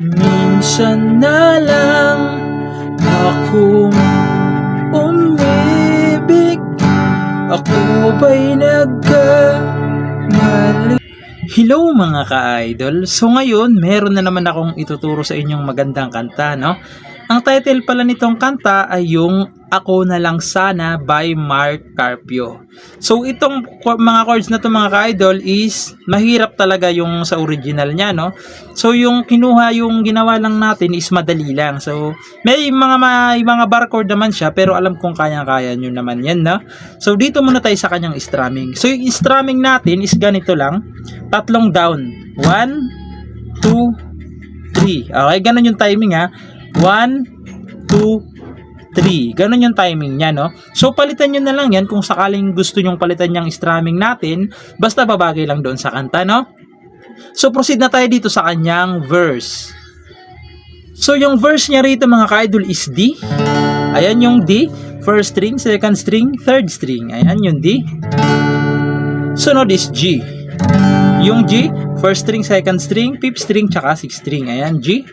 Minsan na lang akong umibig, ako ba'y nagkamali? Hello mga ka-idol! So ngayon, meron na naman akong ituturo sa inyong magandang kanta, no? Ang title pala nitong kanta ay yung Ako Na Lang Sana by Mark Carpio. So itong mga chords na to mga ka-idol is mahirap talaga yung sa original niya, no? So yung kinuha, yung ginawa lang natin is madali lang. So may mga bar chord naman siya, pero alam kong kaya-kaya nyo naman yan, no? So dito muna tayo sa kanyang strumming. So yung strumming natin is ganito lang, tatlong down, 1, 2, 3. Okay, ganun yung timing ha. 1, 2, 3. Ganun yung timing niya, no? So, palitan nyo na lang yan kung sakaling gusto nyong palitan yung strumming natin. Basta babagay lang doon sa kanta, no? So, proceed na tayo dito sa kanyang verse. So, yung verse niya rito, mga ka-idol, is D. Ayan yung D. First string, second string, third string. Ayan yung D. Sunod is G. Yung G, first string, second string, fifth string, tsaka sixth string. Ayan, G.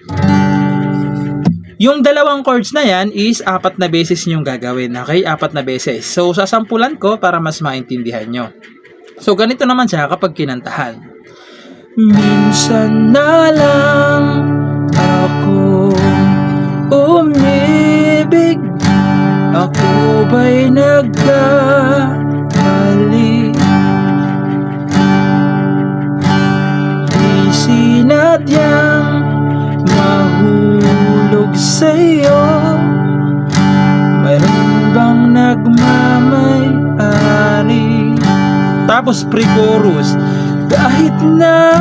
Yung dalawang chords na yan is 4 na beses nyong gagawin. Okay? 4 na beses. So, sasampulan ko para mas maintindihan nyo. So, ganito naman siya kapag kinantahan. Minsan na lang ako umibig, ako ba'y nagkamali? Di sinadyang mahulog sa'yo, mayroon bang nagmamay-ari? Tapos pre-chorus, kahit na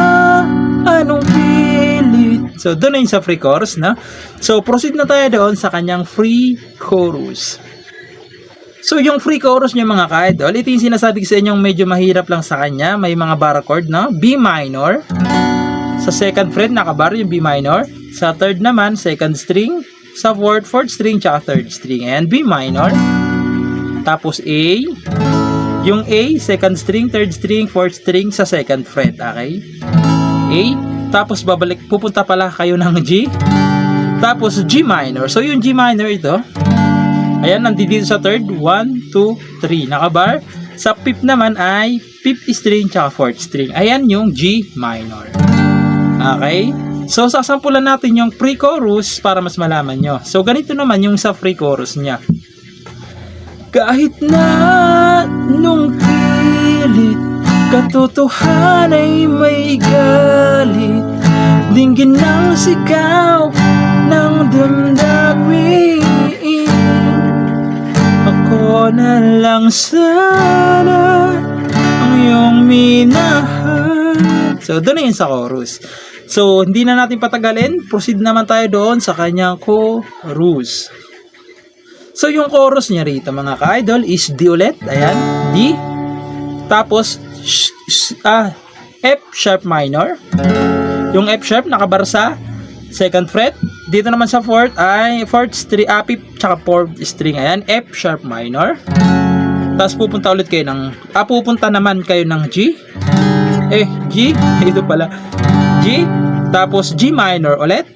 anong pilit. So doon na yun sa free chorus, na. So proceed na tayo doon sa kanyang free chorus. So yung free chorus niya mga ka-idol, ito yung sinasabi ko sa inyong medyo mahirap lang sa kanya. May mga bar chord, no? B minor. Sa second fret nakabar yung B minor. Sa third naman, second string. Sa fourth string, tsaka third string. Ayan, B minor. Tapos A. Yung A, second string, third string, fourth string sa second fret. Okay? A. Tapos babalik, pupunta pala kayo ng G. Tapos G minor. So yung G minor ito, ayan, nandito sa third. 1, 2, 3. Nakabar. Sa fifth naman ay fifth string, tsaka fourth string. Ayan yung G minor. Okay? So, sasampulan natin yung pre-chorus para mas malaman nyo. So, ganito naman yung sa pre-chorus niya. Kahit na nung pilit, katotohanan ay may galit, dinggin ng sigaw ng damdamin, ako na lang sana ang iyong minahal. So, doon na yun sa chorus. So, hindi na natin patagalin. Proceed naman tayo doon sa kanyang chorus. So, yung chorus niya rito, mga ka-idol, is D ulit. Ayan, D. Tapos, F sharp minor. Yung F sharp nakabar sa second fret. Dito naman sa fourth ay fourth string, fifth, tsaka fourth string. Ayan, F sharp minor. Tapos, pupunta ulit kayo ng, pupunta naman kayo ng G. G. Ito pala. G, tapos G minor ulit.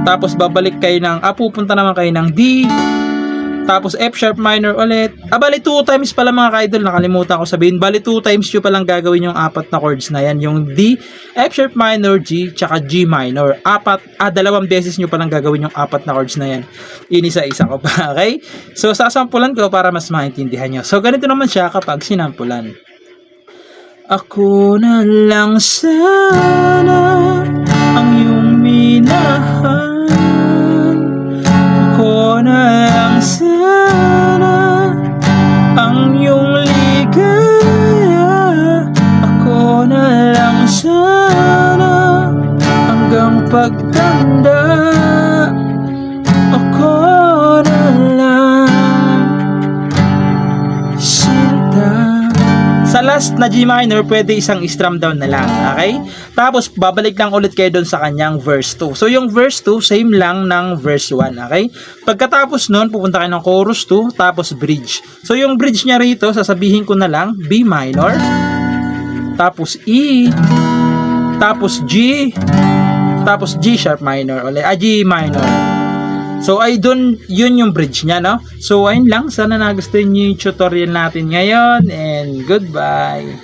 Tapos babalik kayo ng, pupunta naman kayo ng D. Tapos F sharp minor ulit. Bali 2 times pala mga ka-idol, nakalimutan ko sabihin. Bali 2 times nyo palang gagawin yung 4 na chords na yan. Yung D, F sharp minor, G, tsaka G minor. 2 beses nyo palang gagawin yung 4 na chords na yan. Inisa-isa ko pa, okay? So sasampulan ko para mas maintindihan nyo. So ganito naman siya kapag sinampulan. Ako na lang sana ang iyong minahal, ako na lang sana ang iyong ligaya, ako na lang sana hanggang pagtanda, ako na lang sinta. Sa last na G minor, pwede isang strum down na lang, okay? Tapos, babalik lang ulit kayo doon sa kanyang verse 2. So, yung verse 2, same lang ng verse 1, okay? Pagkatapos nun, pupunta kayo ng chorus 2, tapos bridge. So, yung bridge niya rito, sasabihin ko na lang, B minor, tapos E, tapos G, tapos G sharp minor ulit, G minor. So ay dun, yun yung bridge niya, no? So ayun lang, sana nagustuhan niyo yung tutorial natin ngayon and goodbye.